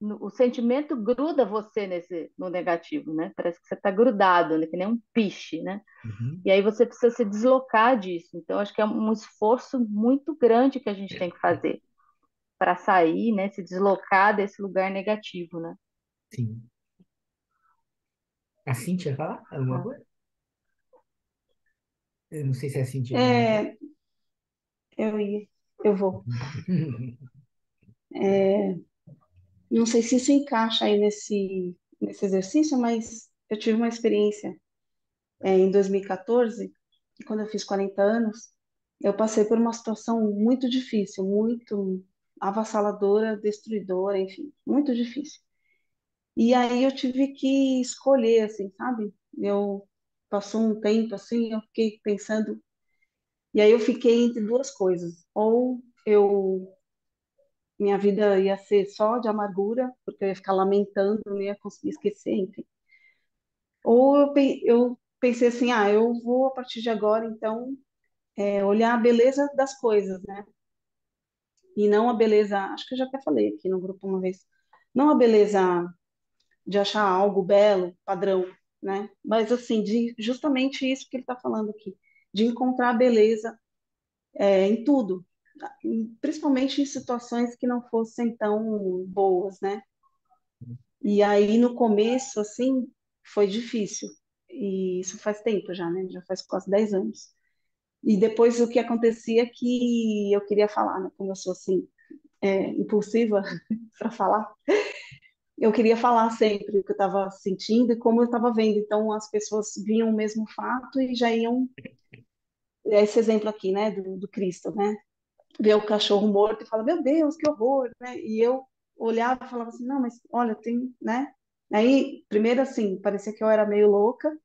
o sentimento gruda você no negativo, né? Parece que você está grudado, né? Que nem um piche, né? Uhum. E aí você precisa se deslocar disso. Então, acho que é um esforço muito grande que a gente tem que fazer para sair, né? Se deslocar desse lugar negativo, né? Sim. A Cíntia ia falar alguma Ah. coisa? Eu não sei se a Cíntia ia falar. É, eu ia, eu vou. Não sei se isso encaixa aí nesse exercício, mas eu tive uma experiência em 2014, e quando eu fiz 40 anos, eu passei por uma situação muito difícil, muito avassaladora, destruidora, enfim, muito difícil. E aí eu tive que escolher, assim, sabe? Eu passou um tempo assim, eu fiquei pensando, e aí eu fiquei entre duas coisas. Ou eu minha vida ia ser só de amargura, porque eu ia ficar lamentando, não ia conseguir esquecer, enfim. Ou eu pensei assim, eu vou a partir de agora, então, olhar a beleza das coisas, né? E não a beleza, acho que eu já até falei aqui no grupo uma vez, não a beleza de achar algo belo, padrão, né? Mas assim, de justamente isso que ele está falando aqui, de encontrar a beleza em tudo, principalmente em situações que não fossem tão boas, né? E aí no começo, assim, foi difícil. E isso faz tempo já, né? Já faz quase 10 anos. E depois o que acontecia é que eu queria falar, né? Como eu sou assim, impulsiva para falar, eu queria falar sempre o que eu estava sentindo e como eu estava vendo. Então as pessoas viam o mesmo fato e já iam. Esse exemplo aqui, né? Do Cristo, né? Ver o cachorro morto e falar, meu Deus, que horror, né? E eu olhava e falava assim, não, mas olha, tem, né? Aí, primeiro assim, parecia que eu era meio louca,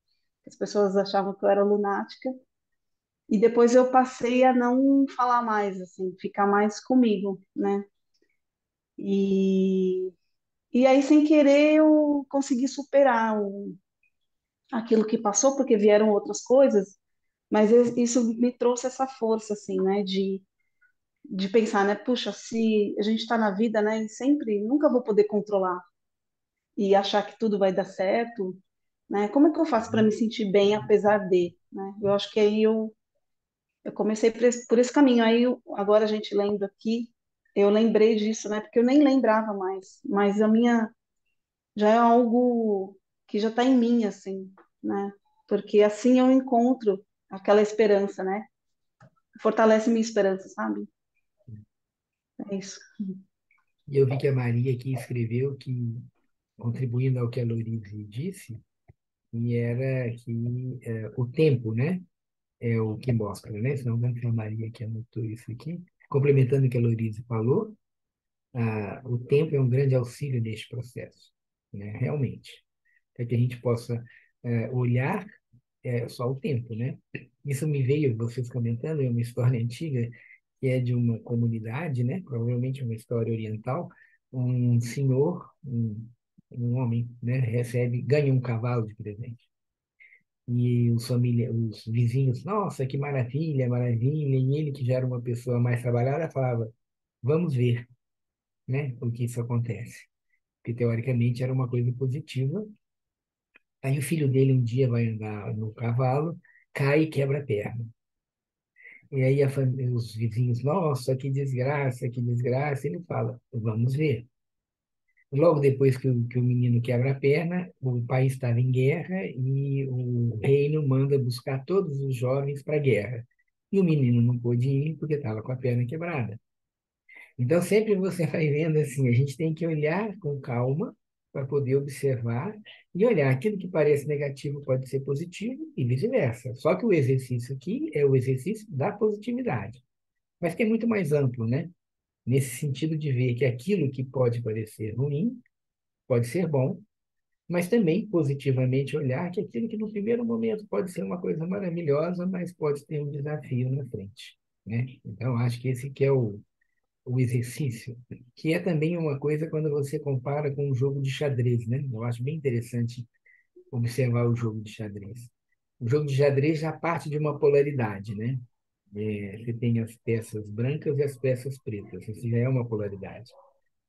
as pessoas achavam que eu era lunática, e depois eu passei a não falar mais, assim, ficar mais comigo, né? E, e aí, sem querer, eu consegui superar aquilo que passou, porque vieram outras coisas, mas isso me trouxe essa força, assim, né? De pensar, né? Puxa, se a gente está na vida, né? E sempre, nunca vou poder controlar e achar que tudo vai dar certo, né? Como é que eu faço para me sentir bem apesar de, né? Eu acho que aí eu comecei por esse caminho. Aí, agora a gente lendo aqui, eu lembrei disso, né? Porque eu nem lembrava mais, mas a minha já é algo que já está em mim, assim, né? Porque assim eu encontro aquela esperança, né? Fortalece minha esperança, sabe? É isso. E eu vi que a Maria aqui escreveu que, contribuindo ao que a Louise disse, e era que o tempo, né? é o que mostra, né? Senão a Maria que anotou isso aqui. Complementando o que a Lorize falou, o tempo é um grande auxílio neste processo, né? Realmente. Para que a gente possa olhar só o tempo, né? Isso me veio, vocês comentando, é uma história antiga, que é de uma comunidade, né? Provavelmente uma história oriental. Um senhor, um homem, né? Ganha um cavalo de presente. E os vizinhos, nossa, que maravilha, maravilha. E ele, que já era uma pessoa mais trabalhada, falava, vamos ver, né? O que isso acontece. Porque, teoricamente, era uma coisa positiva. Aí o filho dele um dia vai andar no cavalo, cai e quebra a perna. E aí os vizinhos, nossa, que desgraça, que desgraça. Ele fala, vamos ver. Logo depois que o menino quebra a perna, o país estava em guerra e o reino manda buscar todos os jovens para a guerra. E o menino não pôde ir porque estava com a perna quebrada. Então, sempre você vai vendo assim, a gente tem que olhar com calma para poder observar e olhar aquilo que parece negativo pode ser positivo e vice-versa. Só que o exercício aqui é o exercício da positividade, mas que é muito mais amplo, né? Nesse sentido de ver que aquilo que pode parecer ruim pode ser bom, mas também positivamente olhar que aquilo que no primeiro momento pode ser uma coisa maravilhosa, mas pode ter um desafio na frente, né? Então, acho que esse que é o exercício, que é também uma coisa quando você compara com um jogo de xadrez, né? Eu acho bem interessante observar o jogo de xadrez. O jogo de xadrez já parte de uma polaridade, né? Você tem as peças brancas e as peças pretas, isso já é uma polaridade.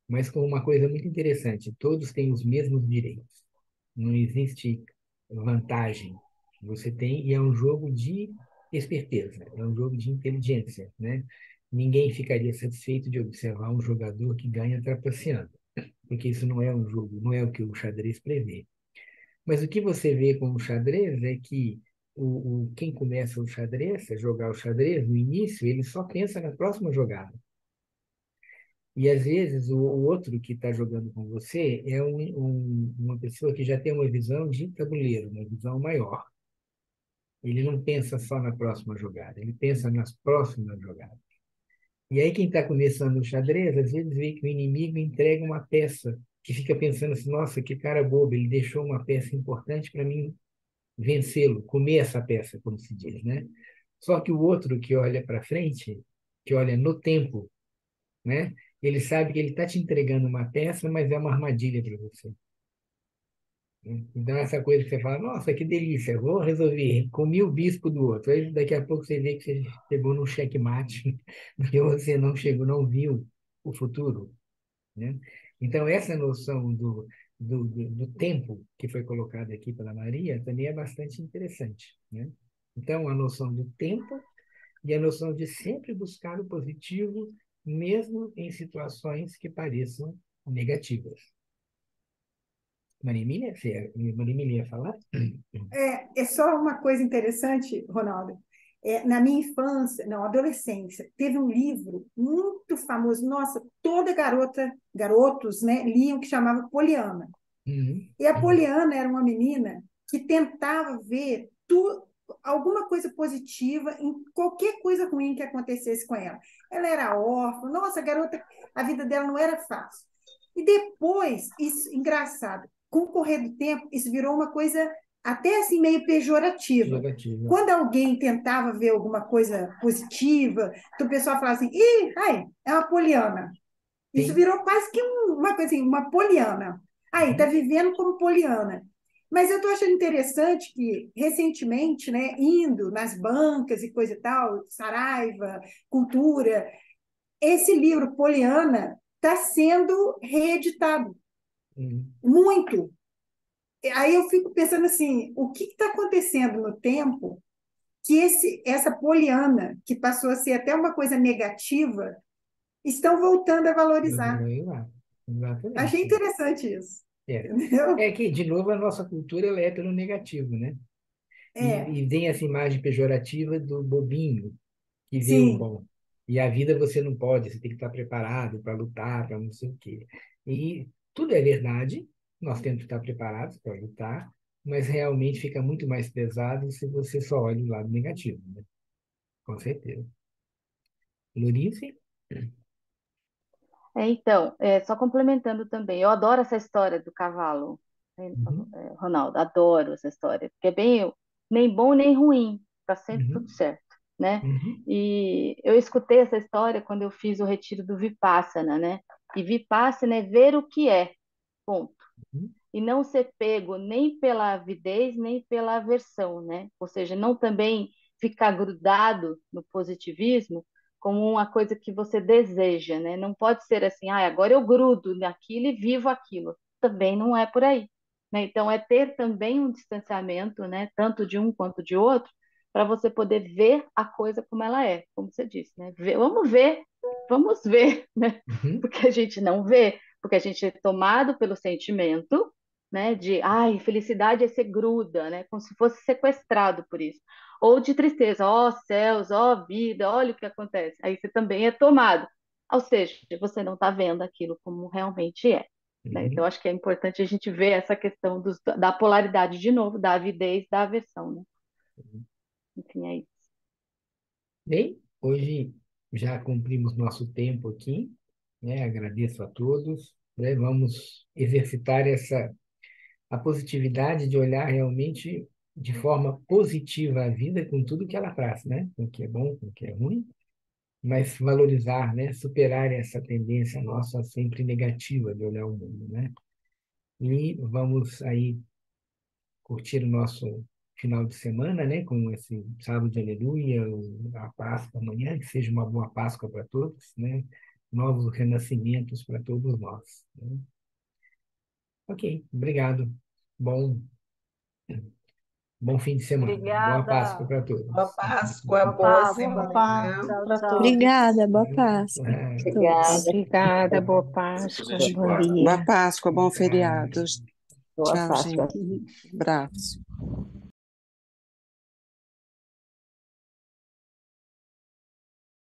Mas com uma coisa muito interessante, todos têm os mesmos direitos. Não existe vantagem. Você tem, e é um jogo de esperteza, é um jogo de inteligência, né? Ninguém ficaria satisfeito de observar um jogador que ganha trapaceando, porque isso não é um jogo, não é o que o xadrez prevê. Mas o que você vê com o xadrez é que quem começa o xadrez, a jogar o xadrez, no início, ele só pensa na próxima jogada. E às vezes o outro que está jogando com você é uma pessoa que já tem uma visão de tabuleiro, uma visão maior. Ele não pensa só na próxima jogada, ele pensa nas próximas jogadas. E aí quem está começando o xadrez, às vezes vê que o inimigo entrega uma peça que fica pensando assim, nossa, que cara bobo, ele deixou uma peça importante para mim vencê-lo, comer essa peça, como se diz, né? Só que o outro que olha para frente, que olha no tempo, né? Ele sabe que ele está te entregando uma peça, mas é uma armadilha para você, né? Então, essa coisa que você fala, nossa, que delícia, vou resolver, comi o bispo do outro. Aí, daqui a pouco você vê que você chegou no checkmate, porque você não chegou, não viu o futuro, né? Então, essa noção do tempo que foi colocada aqui pela Maria também é bastante interessante, né? Então, a noção do tempo e a noção de sempre buscar o positivo, mesmo em situações que pareçam negativas. Maria Emília ia falar? É só uma coisa interessante, Ronaldo. Na minha infância, não, adolescência, teve um livro muito famoso. Nossa, toda garota, garotos, né, liam, que chamava Poliana. Uhum, E a uhum, Poliana era uma menina que tentava ver alguma coisa positiva em qualquer coisa ruim que acontecesse com ela. Ela era órfã, nossa, a garota, a vida dela não era fácil. E depois, isso, engraçado, com o correr do tempo, isso virou uma coisa até assim meio pejorativa. negativa. Quando alguém tentava ver alguma coisa positiva, então o pessoal falava assim, ih, ai, é uma poliana. Isso Sim. virou quase que uma coisa assim, uma poliana. Aí, está Uhum, vivendo como poliana. Mas eu estou achando interessante que, recentemente, né, indo nas bancas e coisa e tal, Saraiva, Cultura, esse livro, Poliana, está sendo reeditado. uhum. Muito. Aí eu fico pensando assim, o que está acontecendo no tempo que essa Poliana, que passou a ser até uma coisa negativa, estão voltando a valorizar. Vai lá. Achei Exatamente. interessante isso. É. Entendeu? É que, de novo, a nossa cultura ela é pelo negativo, né? É, E tem essa imagem pejorativa do bobinho, que vê o sim, bom. E a vida você não pode, você tem que estar preparado para lutar, para não sei o quê. E tudo é verdade, nós temos que estar preparados para lutar, mas realmente fica muito mais pesado se você só olha o lado negativo, né? Com certeza. Lurice? Então, só complementando também, eu adoro essa história do cavalo, né, Uhum, Ronaldo, adoro essa história, porque é bem nem bom nem ruim, tá sempre tudo uhum, certo, né? uhum, E eu escutei essa história quando eu fiz o retiro do Vipassana, né? E Vipassana é ver o que é, ponto. uhum, E não ser pego nem pela avidez, nem pela aversão, né? Ou seja, não também ficar grudado no positivismo como uma coisa que você deseja, né? Não pode ser assim, ah, agora eu grudo naquilo e vivo aquilo. Também não é por aí, né? Então é ter também um distanciamento, né? Tanto de um quanto de outro, para você poder ver a coisa como ela é, como você disse, né? Vamos ver, né? uhum, Porque a gente não vê, porque a gente é tomado pelo sentimento, né? De, ai, felicidade é ser gruda, né? Como se fosse sequestrado por isso. Ou de tristeza, ó céus, ó vida, olha o que acontece. Aí você também é tomado. Ou seja, você não está vendo aquilo como realmente é. Né? Então, uhum. acho que é importante a gente ver essa questão da polaridade de novo, da avidez, da aversão, né? Enfim, é isso. Bem, hoje já cumprimos nosso tempo aqui, né? Agradeço a todos, né? Vamos exercitar a positividade de olhar realmente de forma positiva a vida com tudo que ela traz, né? Com o que é bom, com o que é ruim, mas valorizar, né? Superar essa tendência nossa sempre negativa de olhar o mundo, né? E vamos aí curtir o nosso final de semana, né? Com esse sábado de aleluia, a Páscoa amanhã, que seja uma boa Páscoa para todos, né? Novos renascimentos para todos nós, né? Ok, obrigado. Bom, bom fim de semana. Boa Páscoa Obrigada. para Boa todos. Páscoa, Boa boa Páscoa, semana. paz Tchau, para tchau. todos. Obrigada, boa Páscoa a todos. Obrigada, boa Páscoa, bom Boa dia. Páscoa, bom feriado. Boa Tchau, Páscoa. gente. Abraço.